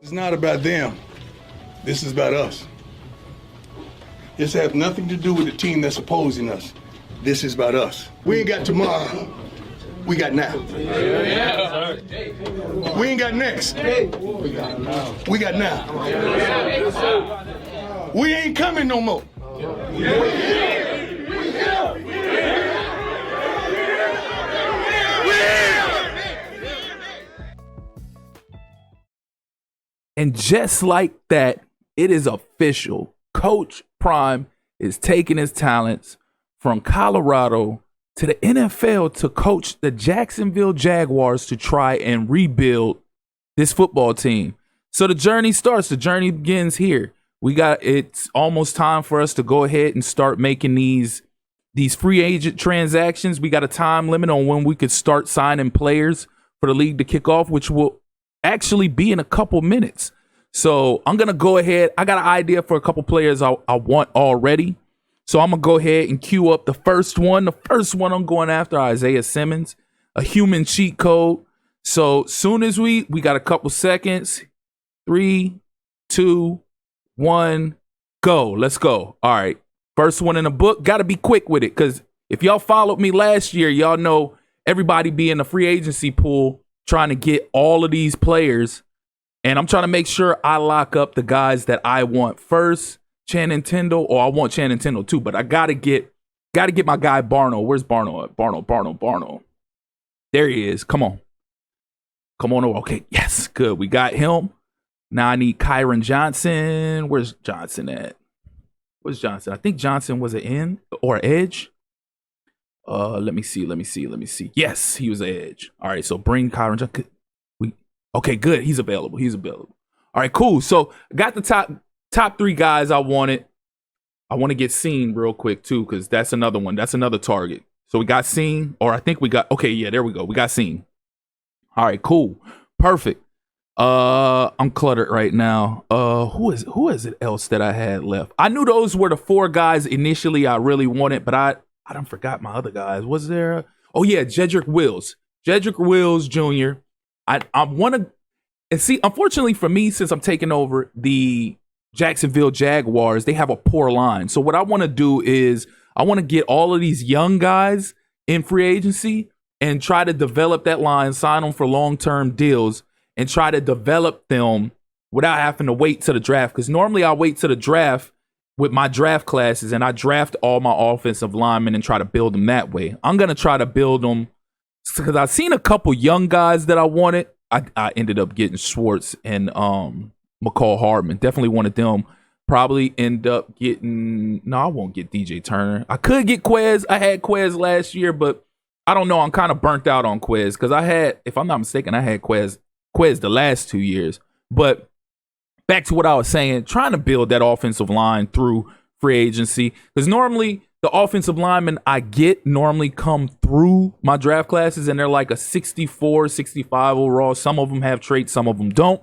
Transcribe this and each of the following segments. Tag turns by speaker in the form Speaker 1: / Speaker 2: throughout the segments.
Speaker 1: It's not about them. This is about us. This has nothing to do with the team that's opposing us. This is about us. We ain't got tomorrow. We got now. We ain't got next. We got now. We ain't coming no more.
Speaker 2: And just like that, it is official. Coach Prime is taking his talents from Colorado to the NFL to coach the Jacksonville Jaguars to try and rebuild this football team. So the journey starts. The journey begins here. It's almost time for us to go ahead and start making these free agent transactions. We got a time limit on when we could start signing players for the league to kick off, which will actually be in a couple minutes. So I'm going to go ahead. I got an idea for a couple players I want already. So I'm going to go ahead and queue up the first one. The first one I'm going after, Isaiah Simmons, a human cheat code. So soon as we got a couple seconds. 3, 2, 1, go. Let's go. All right. First one in the book. Got to be quick with it, because if y'all followed me last year, y'all know everybody be in the free agency pool trying to get all of these players. And I'm trying to make sure I lock up the guys that I want first. Channing Tindall, or I want Channing Tindall too, but I gotta get my guy Barno. Where's Barno at? Barno. There he is. Come on. Okay, yes, good. We got him. Now I need Kyron Johnson. Where's Johnson at? Where's Johnson? I think Johnson was an end or edge. Let me see. Yes, he was an edge. All right, so bring Kyron Johnson. Okay, good. He's available. All right, cool. So I got the top 3 guys I wanted. I want to get Seen real quick too, because that's another one. That's another target. So we got Seen, or I think we got. Okay, yeah, there we go. We got Seen. All right, cool, perfect. I'm cluttered right now. Who is it else that I had left? I knew those were the 4 guys initially I really wanted, but I done forgot my other guys. Was there? Oh yeah, Jedrick Wills Jr. I want to, and see, unfortunately for me, since I'm taking over the Jacksonville Jaguars, they have a poor line. So what I want to do is I want to get all of these young guys in free agency and try to develop that line, sign them for long-term deals, and try to develop them without having to wait to the draft. Because normally I wait to the draft with my draft classes, and I draft all my offensive linemen and try to build them that way. I'm going to try to build them because I've seen a couple young guys that I wanted. I ended up getting Schwartz and McCall Hardman. Definitely wanted them. Probably end up getting... No, I won't get DJ Turner. I could get Quez. I had Quez last year, but I don't know. I'm kind of burnt out on Quez because I had, if I'm not mistaken, I had Quez the last 2 years. But back to what I was saying, trying to build that offensive line through free agency, because normally the offensive linemen I get normally come through my draft classes, and they're like a 64, 65 overall. Some of them have traits, some of them don't.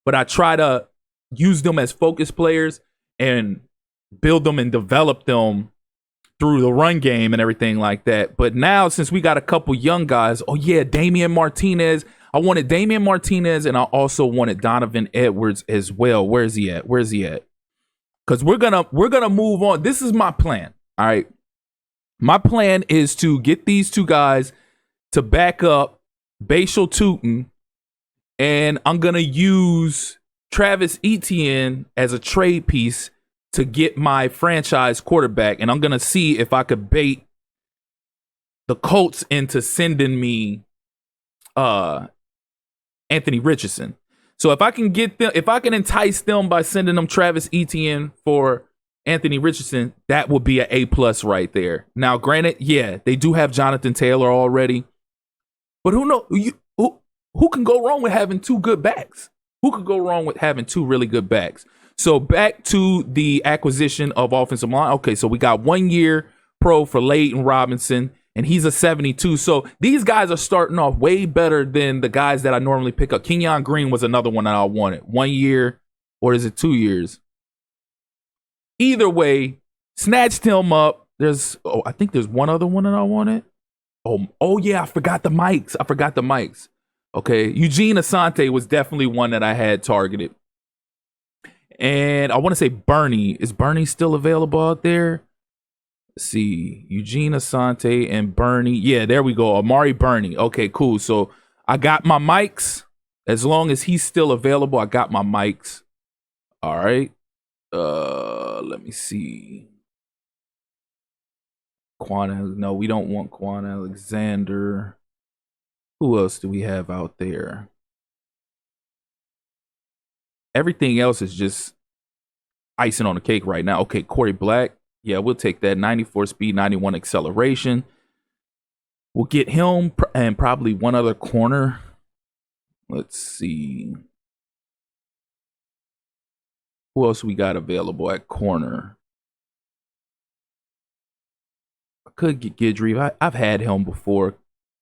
Speaker 2: But I try to use them as focus players and build them and develop them through the run game and everything like that. But now, since we got a couple young guys, oh yeah, Damian Martinez. I wanted Damian Martinez, and I also wanted Donovan Edwards as well. Where's he at? Because we're gonna move on. This is my plan. All right. My plan is to get these 2 guys to back up Bashal Tootin, and I'm gonna use Travis Etienne as a trade piece to get my franchise quarterback, and I'm gonna see if I could bait the Colts into sending me Anthony Richardson. So if I can get them, if I can entice them by sending them Travis Etienne for Anthony Richardson, that would be an A+ right there. Now, granted, yeah, they do have Jonathan Taylor already, but who can go wrong with having 2 good backs? Who could go wrong with having 2 really good backs? So back to the acquisition of offensive line. Okay, so we got 1 year pro for Leighton Robinson, and he's a 72. So these guys are starting off way better than the guys that I normally pick up. Kenyon Green was another one that I wanted. 1 year, or is it 2 years? Either way, snatched him up. I think there's one other one that I wanted. Oh yeah, I forgot the mics. Okay, Eugene Asante was definitely one that I had targeted. And I want to say Bernie. Is Bernie still available out there? Let's see, Eugene Asante and Bernie. Yeah, there we go. Amari Bernie. Okay, cool. So I got my mics. As long as he's still available, I got my mics. All right. Let me see. No, we don't want Quan Alexander. Who else do we have out there? Everything else is just icing on the cake right now. Okay, Corey Black. Yeah, we'll take that. 94 speed, 91 acceleration. We'll get him and probably one other corner. Let's see. Who else we got available at corner? I could get Gidry. I've had him before.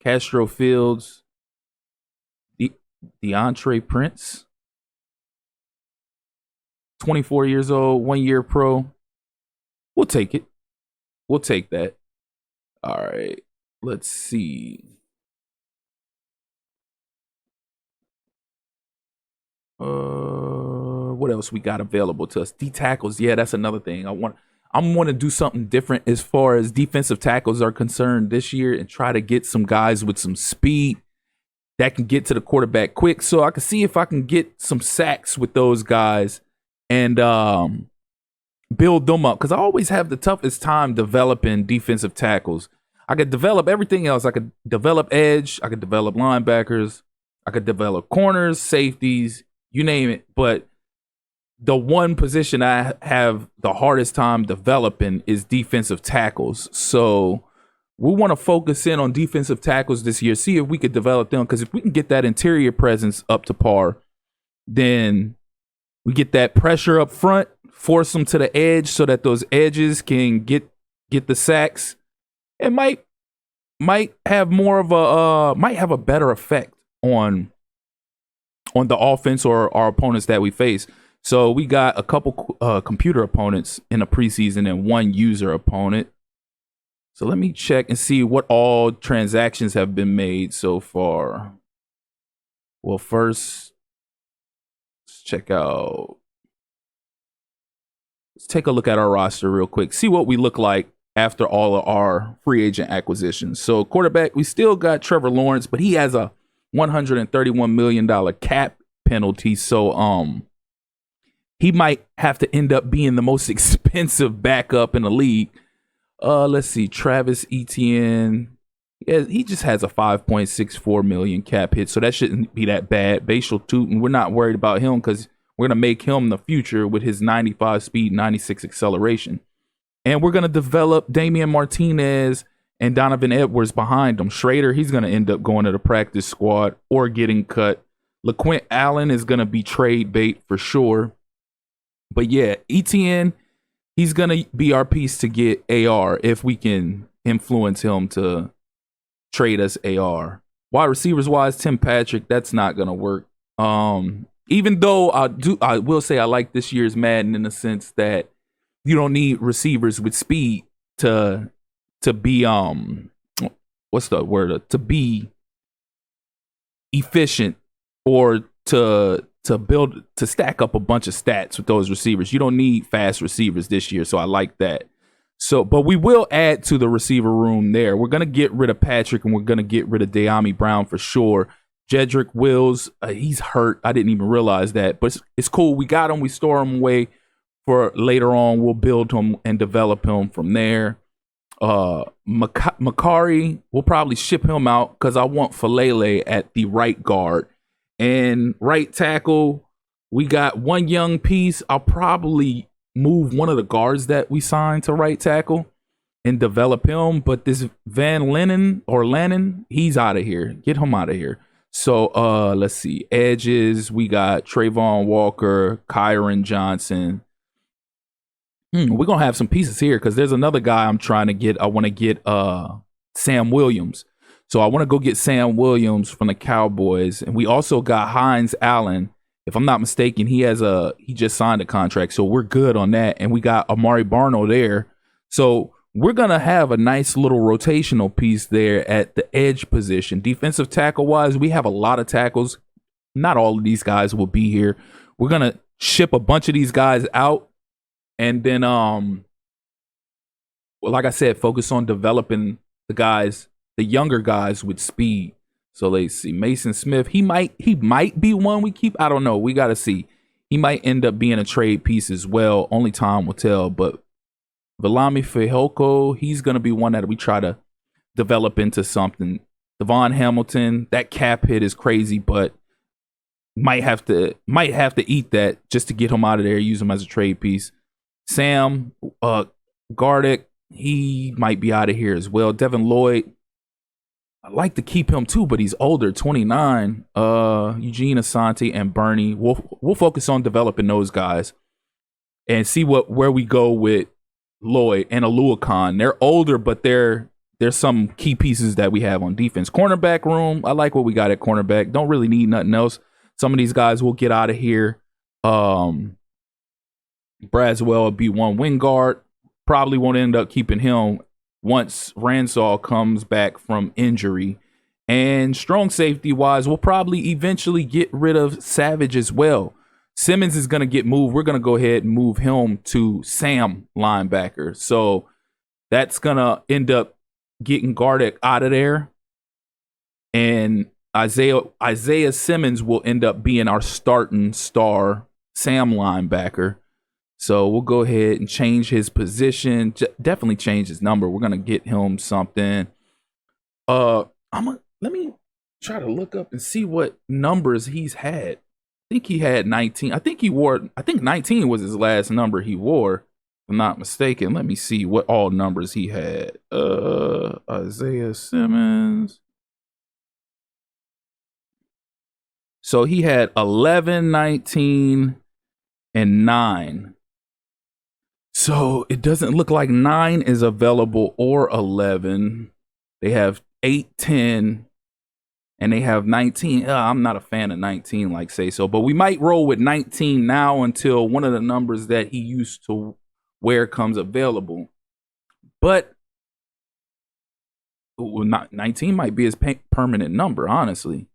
Speaker 2: Castro Fields. DeAndre Prince. 24 years old, 1 year pro. We'll take it. We'll take that. All right. Let's see. What else we got available to us? D tackles. Yeah, that's another thing. I want to do something different as far as defensive tackles are concerned this year and try to get some guys with some speed that can get to the quarterback quick. So I can see if I can get some sacks with those guys and build them up, because I always have the toughest time developing defensive tackles. I could develop everything else. I could develop edge. I could develop linebackers. I could develop corners, safeties, you name it. But the one position I have the hardest time developing is defensive tackles. So we want to focus in on defensive tackles this year, see if we could develop them, because if we can get that interior presence up to par, then we get that pressure up front, force them to the edge so that those edges can get the sacks. It might have more of a might have a better effect on the offense or our opponents that we face. So we got a couple computer opponents in the preseason and one user opponent. So let me check and see what all transactions have been made so far. Well, first, let's check out. Let's take a look at our roster real quick. See what we look like after all of our free agent acquisitions. So quarterback, we still got Trevor Lawrence, but he has a $131 million cap penalty. So he might have to end up being the most expensive backup in the league. Let's see, Travis Etienne. Yeah, he just has a $5.64 million cap hit, so that shouldn't be that bad. Bashal Tootin, we're not worried about him because we're going to make him the future with his 95 speed, 96 acceleration. And we're going to develop Damian Martinez and Donovan Edwards behind him. Schrader, he's going to end up going to the practice squad or getting cut. LaQuint Allen is going to be trade bait for sure. But yeah, Etienne, he's going to be our piece to get AR if we can influence him to trade us AR. Wide receivers wise, Tim Patrick, that's not going to work. Even though I will say I like this year's Madden in the sense that you don't need receivers with speed to be what's the word, to be efficient or to stack up a bunch of stats with those receivers. You don't need fast receivers this year, so I like that. So, but we will add to the receiver room there. We're gonna get rid of Patrick and we're gonna get rid of De'Ami Brown for sure. Jedrick Wills, he's hurt. I didn't even realize that, but it's cool. We got him. We store him away for later on. We'll build him and develop him from there. Makari, we'll probably ship him out because I want Falele at the right guard. And right tackle, we got one young piece. I'll probably move one of the guards that we signed to right tackle and develop him. But this Van Lannon, he's out of here. Get him out of here. So let's see. Edges, we got Trayvon Walker, Kyron Johnson. We're gonna have some pieces here because there's another guy I'm trying to get. I want to get Sam Williams. So I want to go get Sam Williams from the Cowboys. And we also got Hines Allen. If I'm not mistaken, he just signed a contract. So we're good on that. And we got Amari Barno there. So we're going to have a nice little rotational piece there at the edge position. Defensive tackle wise, we have a lot of tackles. Not all of these guys will be here. We're going to ship a bunch of these guys out. And then, well, like I said, focus on developing the younger guys with speed. So let's see. Mason Smith, he might be one we keep. I don't know. We got to see. He might end up being a trade piece as well. Only time will tell. But Viliami Fehoko, he's going to be one that we try to develop into something. Devon Hamilton, that cap hit is crazy, but might have to eat that just to get him out of there, use him as a trade piece. Sam Gardick, he might be out of here as well. Devin Lloyd, I'd like to keep him too, but he's older, 29. Eugene Asante and Bernie. We'll focus on developing those guys and see where we go with Lloyd and Aluakon. They're older, but there's some key pieces that we have on defense. Cornerback room, I like what we got at cornerback. Don't really need nothing else. Some of these guys will get out of here. Braswell will be one wing guard. Probably won't end up keeping him once Ransall comes back from injury. And strong safety wise, we'll probably eventually get rid of Savage as well. Simmons is going to get moved. We're going to go ahead and move him to Sam linebacker. So that's going to end up getting Gardick out of there. And Isaiah Simmons will end up being our starting star Sam linebacker. So we'll go ahead and change his position. Definitely change his number. We're gonna get him something. Let me try to look up and see what numbers he's had. I think he had 19. I think 19 was his last number he wore, if I'm not mistaken. Let me see what all numbers he had. Isaiah Simmons. So he had 11, 19, and 9. So it doesn't look like 9 is available or 11. They have 8, 10, and they have 19. I'm not a fan of 19, like say so, but we might roll with 19 now until one of the numbers that he used to wear comes available. But 19 might be his permanent number, honestly.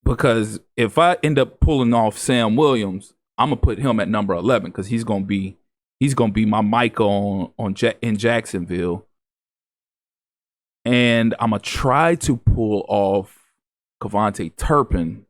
Speaker 2: Because if I end up pulling off Sam Williams, I'm gonna put him at number 11 because he's gonna be my Micah in Jacksonville, and I'm gonna try to pull off Kevontae Turpin,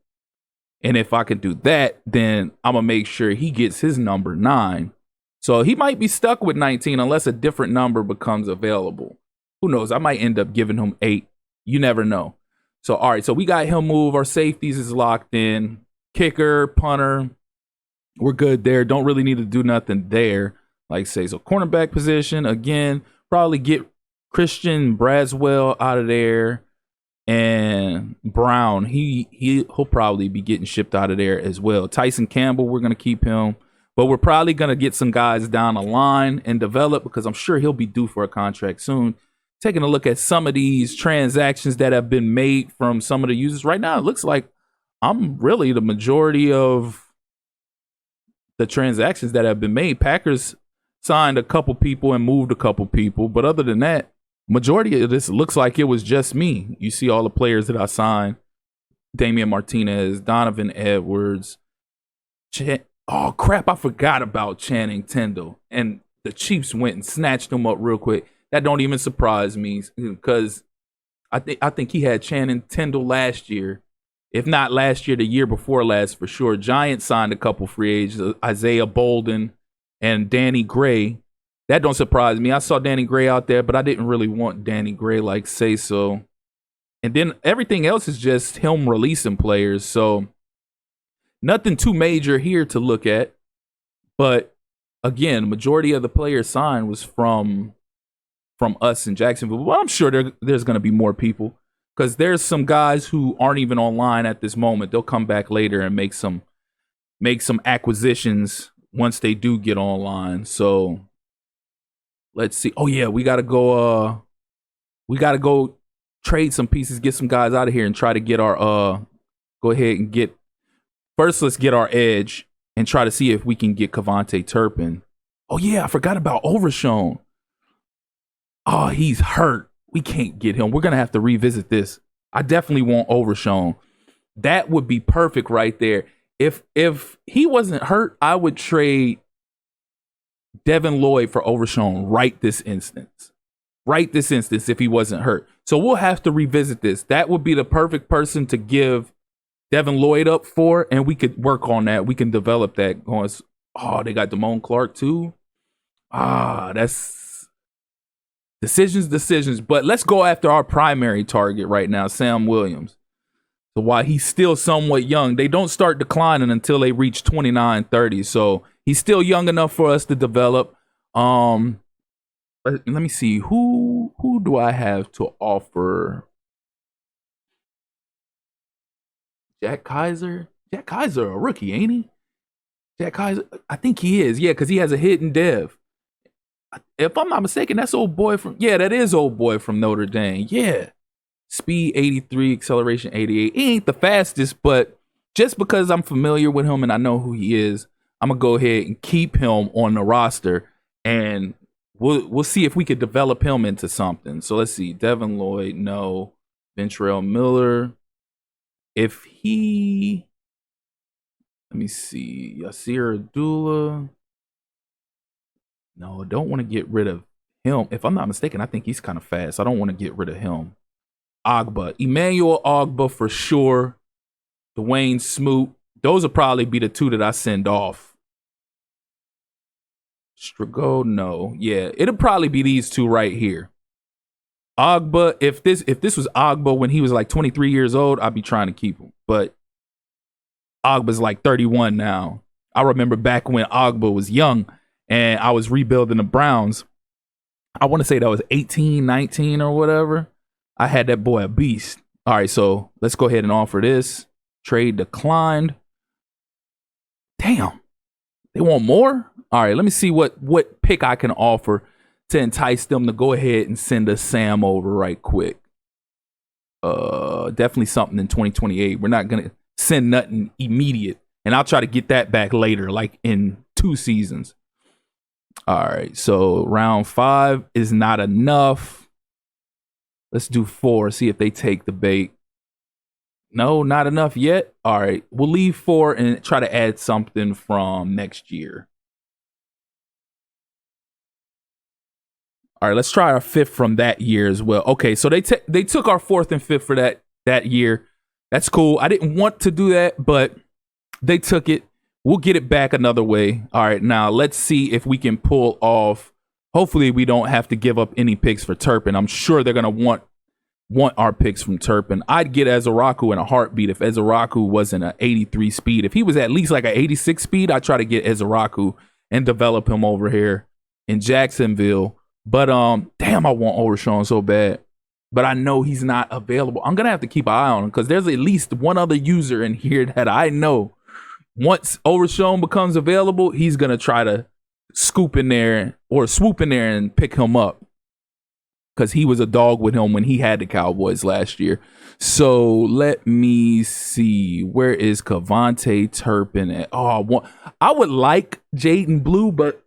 Speaker 2: and if I can do that, then I'm gonna make sure he gets his number 9. So he might be stuck with 19 unless a different number becomes available. Who knows? I might end up giving him 8. You never know. So all right, so we got him moved. Our safeties is locked in. Kicker, punter. We're good there. Don't really need to do nothing there. Like say, so cornerback position, again, probably get Christian Braswell out of there. And Brown, he'll probably be getting shipped out of there as well. Tyson Campbell, we're going to keep him. But we're probably going to get some guys down the line and develop because I'm sure he'll be due for a contract soon. Taking a look at some of these transactions that have been made from some of the users. Right now, it looks like I'm really the majority of the transactions that have been made. Packers signed a couple people and moved a couple people. But other than that, majority of this looks like it was just me. You see all the players that I signed. Damian Martinez, Donovan Edwards. Oh, crap, I forgot about Channing Tindall. And the Chiefs went and snatched him up real quick. That don't even surprise me because I think he had Channing Tindall last year. If not last year, the year before last for sure. Giants signed a couple free agents, Isaiah Bolden and Danny Gray. That don't surprise me. I saw Danny Gray out there, but I didn't really want Danny Gray like say so. And then everything else is just him releasing players. So nothing too major here to look at. But again, majority of the players signed was from us in Jacksonville. Well, I'm sure there's going to be more people because there's some guys who aren't even online at this moment. They'll come back later and make some acquisitions once they do get online. So let's see. Oh yeah, we got to go trade some pieces, get some guys out of here and try to get our go ahead and get first let's get our edge and try to see if we can get Kevontae Turpin. Oh yeah, I forgot about Overshown. Oh, he's hurt. We can't get him. We're gonna have to revisit this. I definitely want Overshown. That would be perfect right there. If he wasn't hurt, I would trade Devin Lloyd for Overshown right this instance. Right this instance, if he wasn't hurt. So we'll have to revisit this. That would be the perfect person to give Devin Lloyd up for, and we could work on that. We can develop that. Going, oh, they got Damone Clark too. That's decisions. But let's go after our primary target right now, Sam Williams. So while he's still somewhat young, they don't start declining until they reach 29, 30. So he's still young enough for us to develop. Let me see. Who do I have to offer? Jack Kaiser? Jack Kaiser, a rookie, ain't he? Jack Kaiser, I think he is. Yeah, because he has a hidden dev. If I'm not mistaken, that's old boy from, yeah, that is old boy from Notre Dame. Yeah. Speed 83, acceleration 88. He ain't the fastest, but just because I'm familiar with him and I know who he is, I'm going to go ahead and keep him on the roster, and we'll see if we could develop him into something. So let's see. Devin Lloyd, no. Ventrell Miller. If he, let me see. Yasir Abdullah. No, I don't want to get rid of him. If I'm not mistaken, I think he's kind of fast. I don't want to get rid of him. Ogba. Emmanuel Ogba for sure. Dwayne Smoot. Those will probably be the two that I send off. Strago, no. Yeah, it'll probably be these two right here. Ogba, if this was Ogba when he was like 23 years old, I'd be trying to keep him. But Ogba's like 31 now. I remember back when Ogba was young and I was rebuilding the Browns. I want to say that was 18, 19 or whatever. I had that boy a beast. All right, so let's go ahead and offer this. Trade declined. Damn. They want more? All right, let me see what pick I can offer to entice them to go ahead and send us Sam over right quick. Definitely something in 2028. We're not going to send nothing immediate. And I'll try to get that back later, like in 2 seasons. All right, so round 5 is not enough. Let's do 4, see if they take the bait. No, not enough yet. All right, we'll leave 4 and try to add something from next year. All right, let's try our 5th from that year as well. Okay, so they took our 4th and 5th for that year. That's cool. I didn't want to do that, but they took it. We'll get it back another way. All right, now let's see if we can pull off. Hopefully, we don't have to give up any picks for Turpin. I'm sure they're gonna want our picks from Turpin. I'd get Ezeraku in a heartbeat if Ezeraku wasn't an 83 speed. If he was at least like an 86 speed, I'd try to get Ezeraku and develop him over here in Jacksonville. But damn, I want Overshown so bad. But I know he's not available. I'm gonna have to keep an eye on him because there's at least one other user in here that I know. Once Overshown becomes available, he's gonna try to swoop in there and pick him up. Because he was a dog with him when he had the Cowboys last year. So let me see. Where is Kavontae Turpin at? Oh, I would like Jaden Blue, but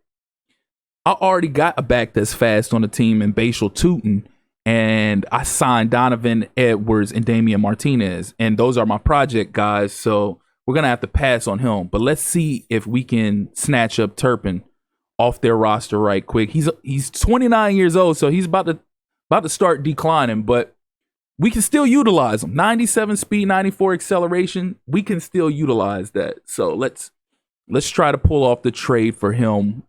Speaker 2: I already got a back that's fast on the team in Bashal Tootin. And I signed Donovan Edwards and Damian Martinez. And those are my project guys. So we're going to have to pass on him. But let's see if we can snatch up Turpin off their roster right quick. He's 29 years old, so he's about to start declining, but we can still utilize him. 97 speed, 94 acceleration. We can still utilize that. So let's try to pull off the trade for him.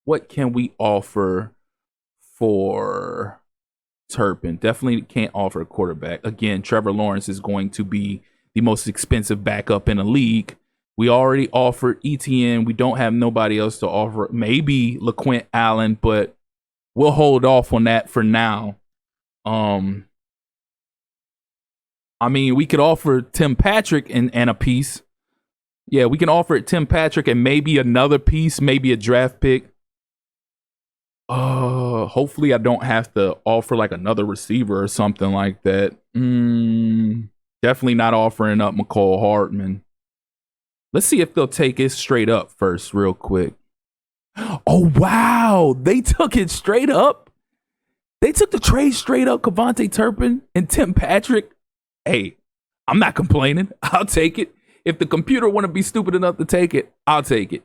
Speaker 2: What can we offer for Turpin? Definitely can't offer a quarterback. Again, Trevor Lawrence is going to be the most expensive backup in the league. We already offered ETN. We don't have nobody else to offer. Maybe LaQuint Allen, but we'll hold off on that for now. I mean, we could offer Tim Patrick and a piece. Yeah, we can offer it Tim Patrick and maybe another piece, maybe a draft pick. Hopefully I don't have to offer like another receiver or something like that. Definitely not offering up McCall Hartman. Let's see if they'll take it straight up first, real quick. Oh, wow. They took it straight up. They took the trade straight up. Cavante Turpin and Tim Patrick. Hey, I'm not complaining. I'll take it. If the computer want to be stupid enough to take it, I'll take it.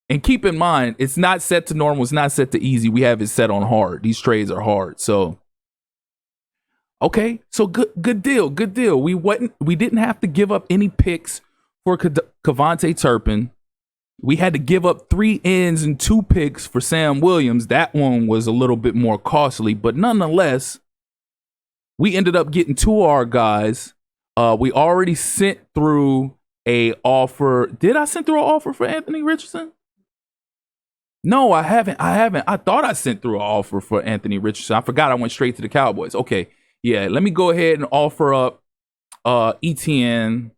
Speaker 2: And keep in mind, it's not set to normal. It's not set to easy. We have it set on hard. These trades are hard. So, okay. So good deal. Good deal. We didn't have to give up any picks for Cavante Turpin. We had to give up 3 ends and 2 picks for Sam Williams. That one was a little bit more costly, but nonetheless, we ended up getting 2 of our guys. We already sent through a offer. Did I send through an offer for Anthony Richardson? No, I haven't. I thought I sent through an offer for Anthony Richardson. I forgot I went straight to the Cowboys. Okay. Yeah, let me go ahead and offer up ETN.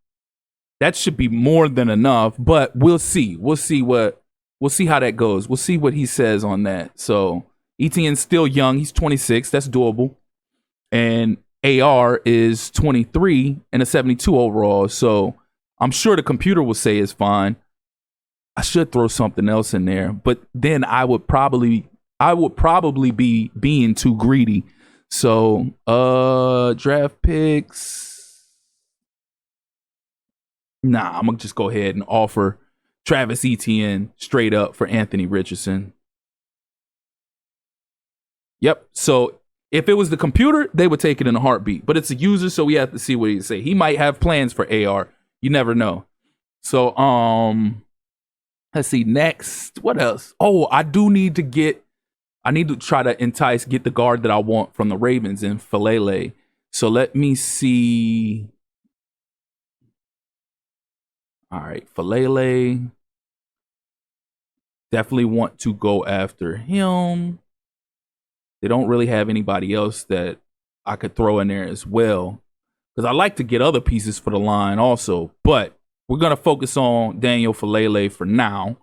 Speaker 2: That should be more than enough, but we'll see. We'll see how that goes. We'll see what he says on that. So ETN's still young. He's 26. That's doable. And AR is 23 and a 72 overall. So I'm sure the computer will say it's fine. I should throw something else in there, but then I would probably be being too greedy. So draft picks. Nah, I'm gonna just go ahead and offer Travis Etienne straight up for Anthony Richardson. Yep. So if it was the computer, they would take it in a heartbeat. But it's a user, so we have to see what he say. He might have plans for AR. You never know. So let's see. Next, what else? Oh, I need to try to get the guard that I want from the Ravens in Falele. So let me see. All right, Falele. Definitely want to go after him. They don't really have anybody else that I could throw in there as well, because I like to get other pieces for the line also. But we're going to focus on Daniel Falele for now.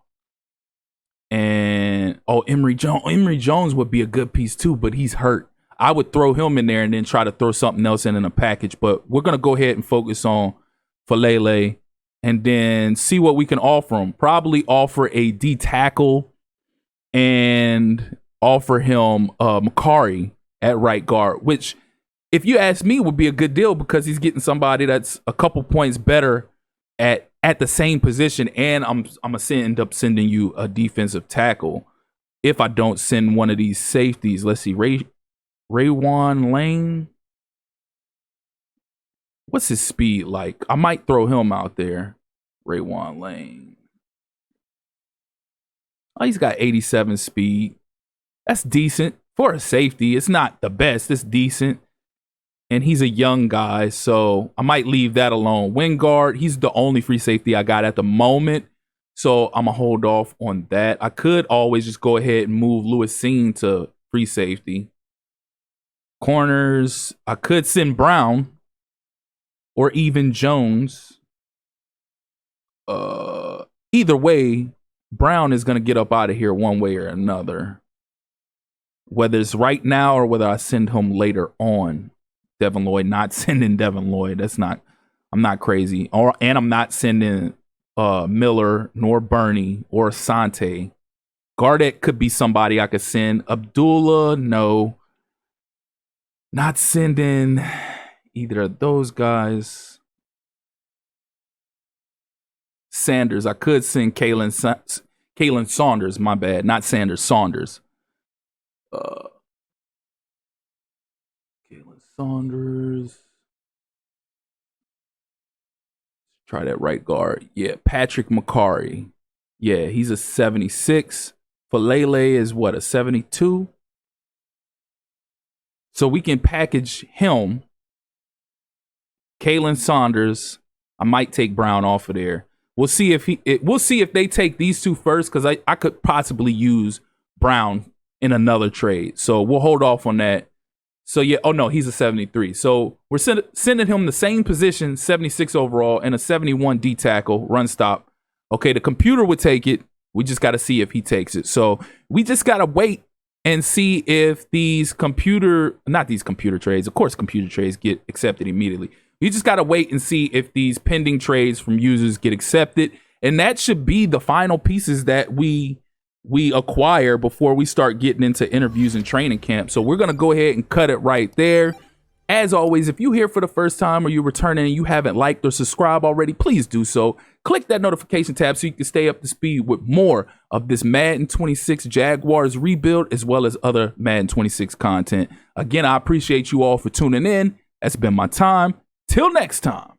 Speaker 2: And, Emory Jones. Emory Jones would be a good piece too, but he's hurt. I would throw him in there and then try to throw something else in a package. But we're going to go ahead and focus on Falele and then see what we can offer him. Probably offer a D tackle and offer him Makari at right guard, which, if you ask me, would be a good deal because he's getting somebody that's a couple points better at the same position, and I'm gonna end up sending you a defensive tackle if I don't send one of these safeties. Let's see, Raywan Lane. What's his speed like? I might throw him out there. Raywan Lane. Oh, he's got 87 speed. That's decent for a safety. It's not the best. It's decent. And he's a young guy, so I might leave that alone. Wingard, he's the only free safety I got at the moment, so I'm going to hold off on that. I could always just go ahead and move Lewis Seen to free safety. Corners, I could send Brown or even Jones. Either way, Brown is going to get up out of here one way or another. Whether it's right now or whether I send him later on. Devin Lloyd, not sending Devin Lloyd. I'm not crazy. And I'm not sending Miller nor Bernie or Sante. Gardeck could be somebody I could send. Abdullah, no. Not sending either of those guys. Sanders, I could send Kalen Saunders, my bad. Not Sanders, Saunders. Saunders. Try that right guard. Yeah, Patrick Makari. Yeah, he's a 76. Falele is what, a 72? So we can package him. Kalen Saunders. I might take Brown off of there. We'll see if they take these two first, because I could possibly use Brown in another trade. So we'll hold off on that. So, yeah, oh, no, he's a 73. So we're sending him the same position, 76 overall, and a 71 D tackle, run stop. Okay, the computer would take it. We just got to see if he takes it. So we just got to wait and see if not these computer trades. Of course, computer trades get accepted immediately. You just got to wait and see if these pending trades from users get accepted. And that should be the final pieces that we we acquire before we start getting into interviews and training camp. So we're going to go ahead and cut it right there. As always, if you're here for the first time or you're returning and you haven't liked or subscribed already, please do so. Click that notification tab so you can stay up to speed with more of this Madden 26 Jaguars rebuild, as well as other Madden 26 content. Again, I appreciate you all for tuning in. That's been my time. Till next time.